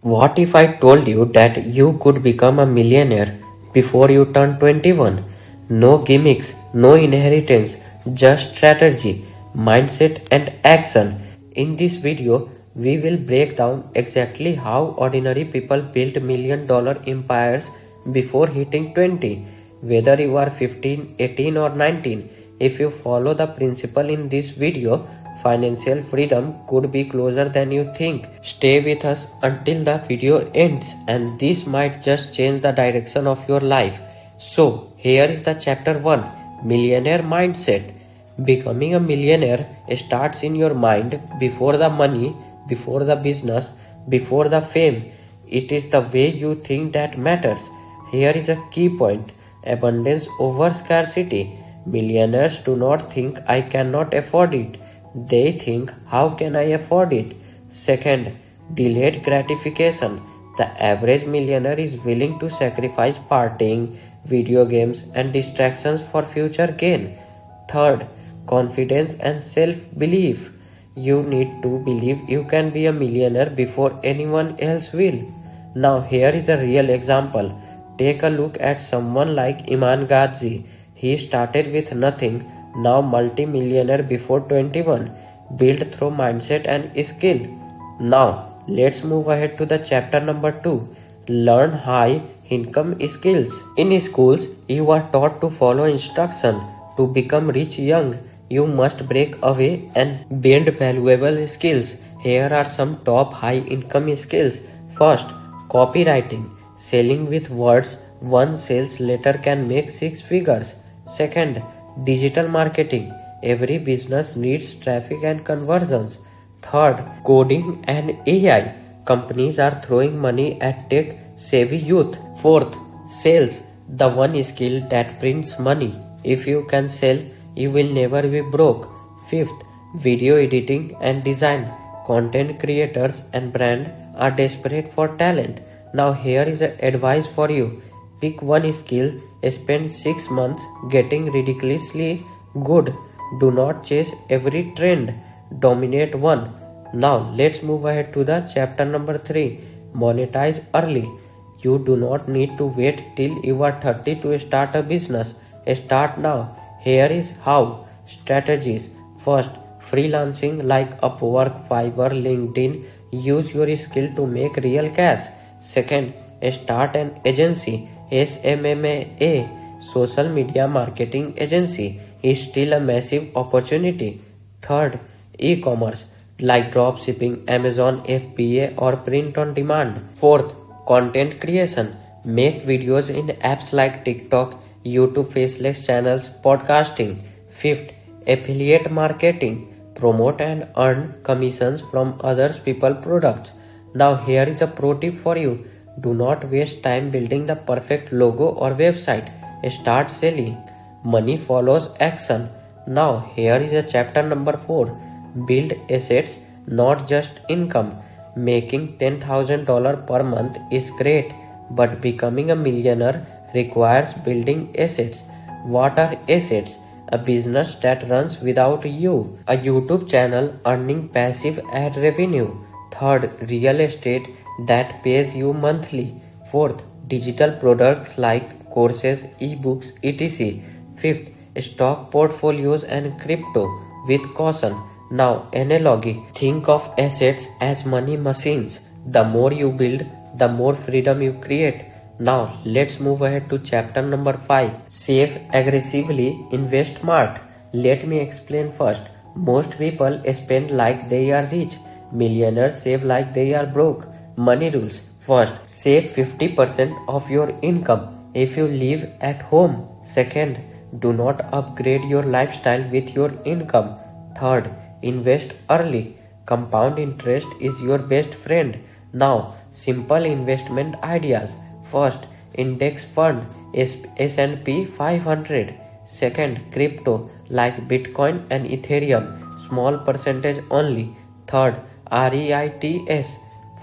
What if I told you that you could become a millionaire before you turn 21? No gimmicks, no inheritance, just strategy, mindset, and action. In this video, we will break down exactly how ordinary people built $1 million empires before hitting 20. Whether you are 15, 18, or 19, if you follow the principle in this video, financial freedom could be closer than you think. Stay with us until the video ends, and this might just change the direction of your life. So, here is the chapter 1, Millionaire Mindset. Becoming a millionaire starts in your mind before the money, before the business, before the fame. It is the way you think that matters. Here is a key point: abundance over scarcity. Millionaires do not think I cannot afford it. They think, how can I afford it? Second, delayed gratification. The average millionaire is willing to sacrifice partying, video games, and distractions for future gain. Third, confidence and self belief. You need to believe you can be a millionaire before anyone else will. Now, here is a real example. Take a look at someone like Iman Ghazi. He started with nothing, now multi-millionaire before 21, built through mindset and skill. Now, let's move ahead to the chapter number 2. Learn high income skills. In schools, you are taught to follow instruction. To become rich young, you must break away and build valuable skills. Here are some top high income skills. First, copywriting. Selling with words, one sales letter can make 6 figures. Second, digital marketing. Every business needs traffic and conversions. Third, coding and AI. Companies are throwing money at tech savvy youth. Fourth, sales. The one skill that prints money. If you can sell, you will never be broke. Fifth, video editing and design. Content creators and brand are desperate for talent. Now here is advice for you. Pick one skill, spend 6 months getting ridiculously good. Do not chase every trend. Dominate one. Now let's move ahead to the chapter number 3. Monetize early. You do not need to wait till you are 30 to start a business. Start now. Here is how. Strategies. First, freelancing like Upwork, Fiverr, LinkedIn. Use your skill to make real cash. Second, start an agency. SMMA, social media marketing agency, is still a massive opportunity. Third, e-commerce like dropshipping, Amazon FBA, or print on demand. Fourth, content creation. Make videos in apps like TikTok, YouTube faceless channels, podcasting. Fifth, affiliate marketing. Promote and earn commissions from others people products. Now here is a pro tip for you. Do not waste time building the perfect logo or website. Start selling. Money follows action. Now here is a chapter number 4. Build assets, not just income. Making $10,000 per month is great, but becoming a millionaire requires building assets. What are assets? A business that runs without you. A YouTube channel earning passive ad revenue. Third, real estate that pays you monthly. Fourth, digital products like courses, ebooks, etc. Fifth, stock portfolios and crypto with caution. Now, analogy. Think of assets as money machines. The more you build, the more freedom you create. Now, let's move ahead to chapter number 5. Save aggressively, invest smart. Let me explain first. Most people spend like they are rich. Millionaires save like they are broke. Money rules. First, save 50% of your income if you live at home. Second, do not upgrade your lifestyle with your income. Third, invest early. Compound interest is your best friend. Now, simple investment ideas. First, index fund S&P 500. Second, crypto like Bitcoin and Ethereum, small percentage only. Third, REITs.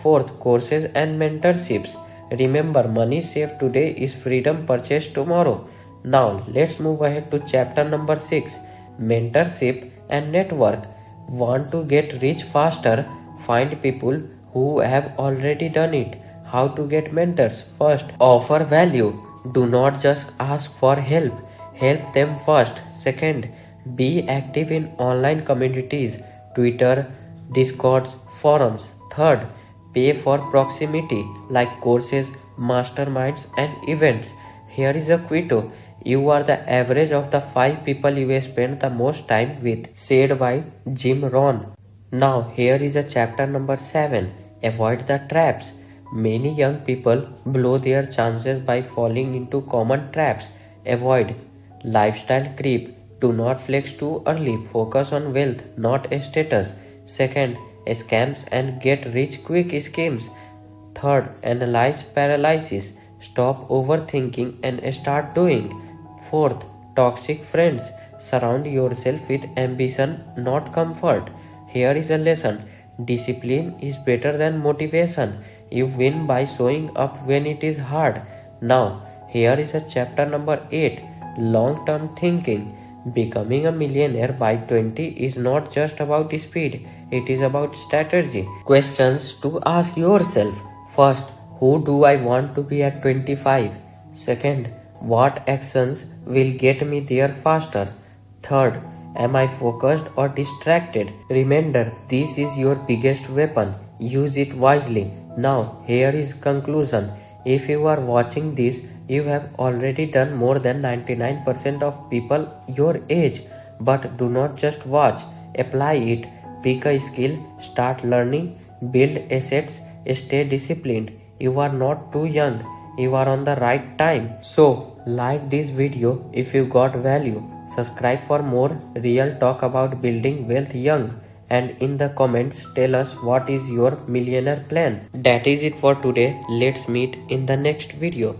Fourth, courses and mentorships. Remember, money saved today is freedom purchased tomorrow. Now, let's move ahead to chapter number 6. Mentorship and network. Want to get rich faster? Find people who have already done it. How to get mentors? First, offer value. Do not just ask for help. Help them first. Second, be active in online communities, Twitter, Discords, forums. Third, pay for proximity like courses, masterminds, and events. Here is a Quito. You are the average of the 5 people you spend the most time with, said by Jim Rohn. Now, here is a chapter number 7. Avoid the traps. Many young people blow their chances by falling into common traps. Avoid lifestyle creep. Do not flex too early. Focus on wealth, not status. Second, scams and get rich quick schemes. Third, analyze paralysis. Stop overthinking and start doing. Fourth, toxic friends. Surround yourself with ambition, not comfort. Here is a lesson. Discipline is better than motivation. You win by showing up when it is hard. Now, here is a chapter number 8. Long term thinking. Becoming a millionaire by 20 is not just about speed, it is about strategy. Questions to ask yourself. First, who do I want to be at 25? Second, what actions will get me there faster? Third, am I focused or distracted? Remember, this is your biggest weapon. Use it wisely. Now, here is conclusion. If you are watching this, you have already done more than 99% of people your age. But do not just watch, apply it. Pick a skill, start learning, build assets, stay disciplined. You are not too young. You are on the right time. So, like this video if you got value. Subscribe for more real talk about building wealth young. And in the comments tell us what is your millionaire plan. That is it for today. Let's meet in the next video.